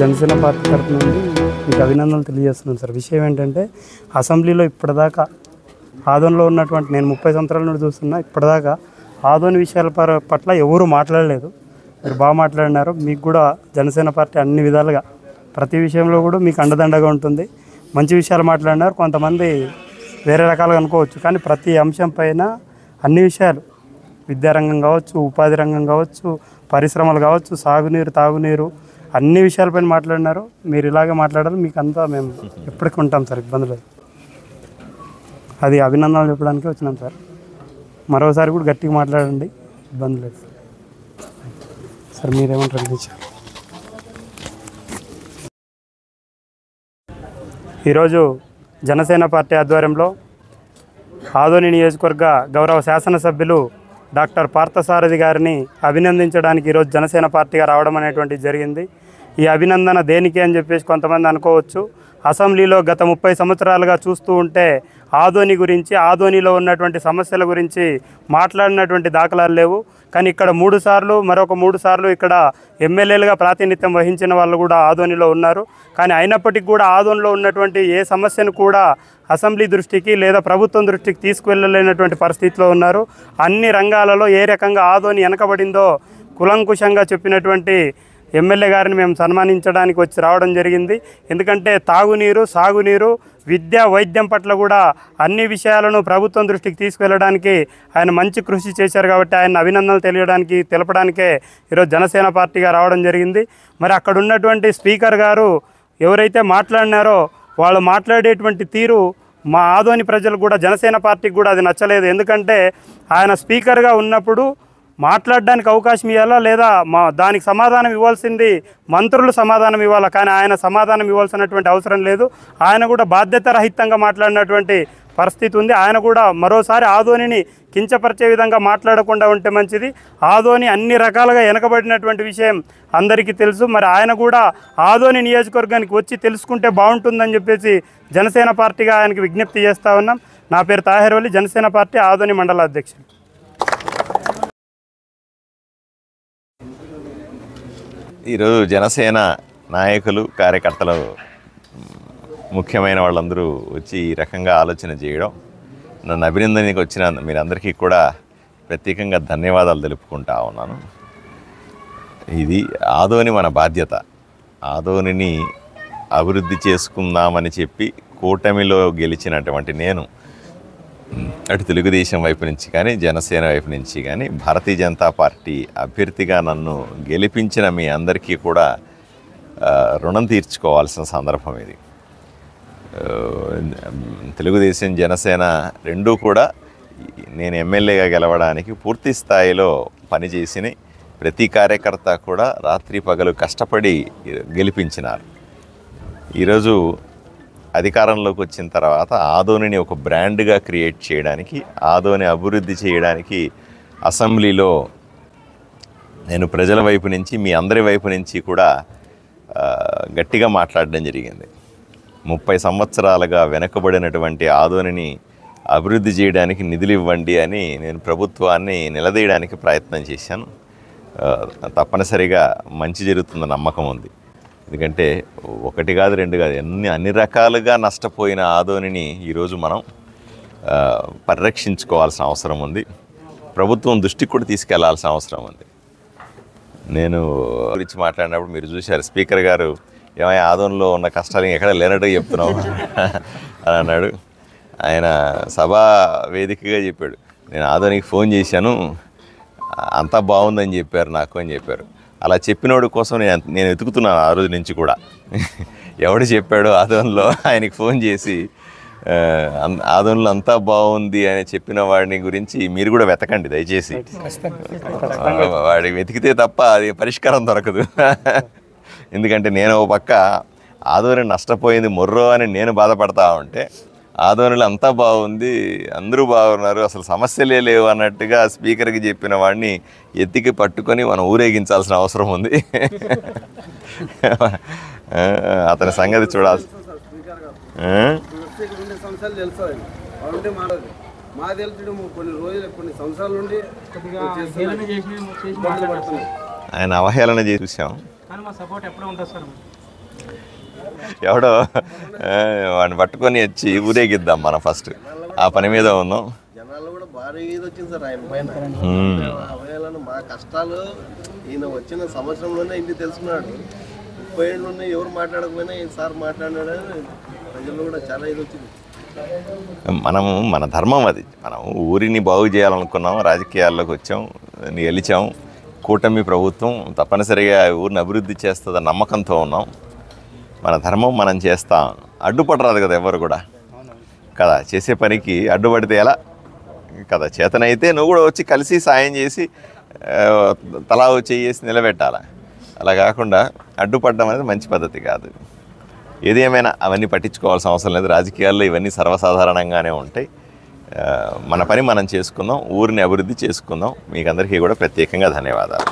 Janasena party తరఫు నుండి మీకు అభినందనలు తెలియజేస్తున్నాను సార్. విషయం ఏంటంటే అసెంబ్లీలో ఇప్పటిదాకా ఆదోనిలో ఉన్నటువంటి నేను 30 సంవత్సరాల నుండి చూస్తున్నా, ఇప్పటిదాకా ఆదోని విషయాల పట్ల ఎవరు మాట్లాడలేదు. మీరు బాగా మాట్లాడినారు. మీకు కూడా జనసేన పార్టీ అన్ని విధాలుగా ప్రతి విషయంలో కూడా మీకు అండదండగా ఉంటుంది. మంచి విషయాలు మాట్లాడినారు. కొంతమంది వేరే రకాలుగా అనుకోవచ్చు, కానీ ప్రతి అంశం పైన అన్ని విషయాలు, విద్యారంగం కావచ్చు, ఉపాధి రంగం కావచ్చు, పరిశ్రమలు కావచ్చు, సాగునీరు, తాగునీరు, అన్ని విషయాలపైన మాట్లాడినారు. మీరు ఇలాగే మాట్లాడాలి. మీకు అంతా మేము ఎప్పటికీ ఉంటాం సార్, ఇబ్బంది లేదు. అది అభినందనలు చెప్పడానికి వచ్చినాం సార్. మరోసారి కూడా గట్టిగా మాట్లాడండి, ఇబ్బంది లేదు సార్. మీరేమంటారు? ఈరోజు జనసేన పార్టీ ఆధ్వర్యంలో ఆదోని నియోజకవర్గ గౌరవ శాసనసభ్యులు డాక్టర్ పార్థసారథి గారిని అభినందించడానికి ఈరోజు జనసేన పార్టీగా రావడం అనేటువంటిది జరిగింది. ఈ అభినందన దేనికి అని చెప్పేసి కొంతమంది అనుకోవచ్చు. అసెంబ్లీలో గత 30 సంవత్సరాలుగా చూస్తూ ఉంటే ఆదోని గురించి, ఆదోనిలో ఉన్నటువంటి సమస్యల గురించి మాట్లాడినటువంటి దాఖలాలు లేవు. కానీ ఇక్కడ 3 సార్లు, మరొక 3 సార్లు ఇక్కడ ఎమ్మెల్యేలుగా ప్రాతినిధ్యం వహించిన వాళ్ళు కూడా ఆదోనిలో ఉన్నారు. కానీ అయినప్పటికీ కూడా ఆదోనిలో ఉన్నటువంటి ఏ సమస్యను కూడా అసెంబ్లీ దృష్టికి లేదా ప్రభుత్వం దృష్టికి తీసుకువెళ్ళలేనటువంటి పరిస్థితిలో ఉన్నారు. అన్ని రంగాలలో ఏ రకంగా ఆదోని వెనకబడిందో కులంకుశంగా చెప్పినటువంటి ఎమ్మెల్యే గారిని మేము సన్మానించడానికి వచ్చి రావడం జరిగింది. ఎందుకంటే తాగునీరు, సాగునీరు, విద్య, వైద్యం పట్ల కూడా అన్ని విషయాలను ప్రభుత్వం దృష్టికి తీసుకువెళ్ళడానికి ఆయన మంచి కృషి చేశారు. కాబట్టి ఆయన అభినందనలు తెలపడానికే ఈరోజు జనసేన పార్టీగా రావడం జరిగింది. మరి అక్కడ ఉన్నటువంటి స్పీకర్ గారు ఎవరైతే మాట్లాడినారో వాళ్ళు మాట్లాడేటువంటి తీరు మా ఆదోని ప్రజలు కూడా, జనసేన పార్టీకి కూడా అది నచ్చలేదు. ఎందుకంటే ఆయన స్పీకర్గా ఉన్నప్పుడు మాట్లాడడానికి అవకాశం ఇవ్వాలా, లేదా దానికి సమాధానం ఇవ్వాల్సింది మంత్రులు సమాధానం ఇవ్వాలా. కానీ ఆయన సమాధానం ఇవ్వాల్సినటువంటి అవసరం లేదు. ఆయన కూడా బాధ్యతారహితంగా మాట్లాడినటువంటి పరిస్థితి ఉంది. ఆయన కూడా మరోసారి ఆదోనిని కించపరిచే విధంగా మాట్లాడకుండా ఉంటే మంచిది. ఆదోని అన్ని రకాలుగా వెనకబడినటువంటి విషయం అందరికీ తెలుసు. మరి ఆయన కూడా ఆదోని నియోజకవర్గానికి వచ్చి తెలుసుకుంటే బాగుంటుందని చెప్పేసి జనసేన పార్టీగా ఆయనకి విజ్ఞప్తి చేస్తూ ఉన్నాం. నా పేరు తాహిర్ వలి, జనసేన పార్టీ ఆదోని మండల అధ్యక్షుడు. ఈరోజు జనసేన నాయకులు, కార్యకర్తలు, ముఖ్యమైన వాళ్ళందరూ వచ్చి ఈ రకంగా ఆలోచన చేయడం, నన్ను అభినందనకి వచ్చిన మీరందరికీ కూడా ప్రత్యేకంగా ధన్యవాదాలు తెలుపుకుంటా ఉన్నాను. ఇది ఆదోని మన బాధ్యత. ఆదోనిని అభివృద్ధి చేసుకుందామని చెప్పి కూటమిలో గెలిచినటువంటి నేను అటు తెలుగుదేశం వైపు నుంచి కానీ, జనసేన వైపు నుంచి కానీ, భారతీయ జనతా పార్టీ అభ్యర్థిగా నన్ను గెలిపించిన మీ అందరికీ కూడా రుణం తీర్చుకోవాల్సిన సందర్భం ఇది. తెలుగుదేశం, జనసేన రెండూ కూడా నేను ఎమ్మెల్యేగా గెలవడానికి పూర్తి స్థాయిలో పనిచేసిన ప్రతి కార్యకర్త కూడా రాత్రి పగలు కష్టపడి గెలిపించినారు. ఈరోజు అధికారంలోకి వచ్చిన తర్వాత ఆదోనిని ఒక బ్రాండ్గా క్రియేట్ చేయడానికి, ఆదోని అభివృద్ధి చేయడానికి అసెంబ్లీలో నేను ప్రజల వైపు నుంచి, మీ అందరి వైపు నుంచి కూడా గట్టిగా మాట్లాడడం జరిగింది. 30 సంవత్సరాలుగా వెనకబడినటువంటి ఆదోనిని అభివృద్ధి చేయడానికి నిధులు ఇవ్వండి అని నేను ప్రభుత్వాన్ని నిలదీయడానికి ప్రయత్నం చేశాను. తప్పనిసరిగా మంచి జరుగుతున్న నమ్మకం ఉంది. ఎందుకంటే 1 కాదు 2 కాదు, అన్ని రకాలుగా నష్టపోయిన ఆదోనిని ఈరోజు మనం పరిరక్షించుకోవాల్సిన అవసరం ఉంది. ప్రభుత్వం దృష్టికి కూడా తీసుకెళ్లాల్సిన అవసరం ఉంది. నేను గురించి మాట్లాడినప్పుడు మీరు చూశారు, స్పీకర్ గారు ఏమైనా ఆదోనిలో ఉన్న కష్టాలు ఎక్కడ లేనట్టు చెప్తున్నావు అని అన్నాడు. ఆయన సభా వేదికగా చెప్పాడు, నేను ఆదోనికి ఫోన్ చేశాను, అంతా బాగుందని చెప్పారు నాకు అని చెప్పారు. అలా చెప్పినోడి కోసం నేను వెతుకుతున్నాను ఆ రోజు నుంచి కూడా. ఎవడు చెప్పాడో ఆదోనిలో ఆయనకి ఫోన్ చేసి ఆదోనిలో అంతా బాగుంది అని చెప్పిన వాడిని గురించి మీరు కూడా వెతకండి దయచేసి. వాడికి వెతికితే తప్ప అది పరిష్కారం దొరకదు. ఎందుకంటే నేను ఒక పక్క ఆదోని నష్టపోయింది మొర్రో అని నేను బాధపడతా ఉంటే, ఆదోనిలో అంతా బాగుంది, అందరూ బాగున్నారు, అసలు సమస్యలే లేవు అన్నట్టుగా స్పీకర్కి చెప్పిన వాడిని ఎత్తికి పట్టుకొని మనం ఊరేగించాల్సిన అవసరం ఉంది. అతని సంగతి చూడాల్సి. ఆయన అవహేళన చేసి చూసాం. ఎవడో వాడిని పట్టుకొని వచ్చి ఊరేగిద్దాం మనం ఫస్ట్. ఆ పని మీద ఉన్నాం. జనాలు కూడా భారీ ఇది వచ్చింది సార్ ఆయన పైన. అవయాలను మా కష్టాలు ఈయన వచ్చిన సంవత్సరంలోనే ఇంటికి తెలుసుకున్నాడు. 30 ఏళ్ళు ఉన్నాయి, ఎవరు మాట్లాడకపోయినా ఈయన సార్ మాట్లాడినాడని ప్రజలు కూడా చాలా ఇది వచ్చింది. మనము మన ధర్మం అది. మనం ఊరిని బాగు చేయాలనుకున్నాం, రాజకీయాల్లోకి వచ్చాం, గెలిచాం. కూటమి ప్రభుత్వం తప్పనిసరిగా ఊరిని అభివృద్ధి చేస్తుందని నమ్మకంతో ఉన్నాం. మన ధర్మం మనం చేస్తాం. అడ్డుపడరాదు కదా ఎవరు కూడా కదా. చేసే పనికి అడ్డుపడితే ఎలా కదా. చేతనైతే నువ్వు కూడా వచ్చి కలిసి సాయం చేసి తలా చేసి నిలబెట్టాలి. అలా కాకుండా అడ్డుపడడం అనేది మంచి పద్ధతి కాదు. ఏది ఏమైనా అవన్నీ పట్టించుకోవాల్సిన అవసరం లేదు. రాజకీయాల్లో ఇవన్నీ సర్వసాధారణంగానే ఉంటాయి. మన పని మనం చేసుకుందాం, ఊరిని అభివృద్ధి చేసుకుందాం. మీకు అందరికీ కూడా ప్రత్యేకంగా ధన్యవాదాలు.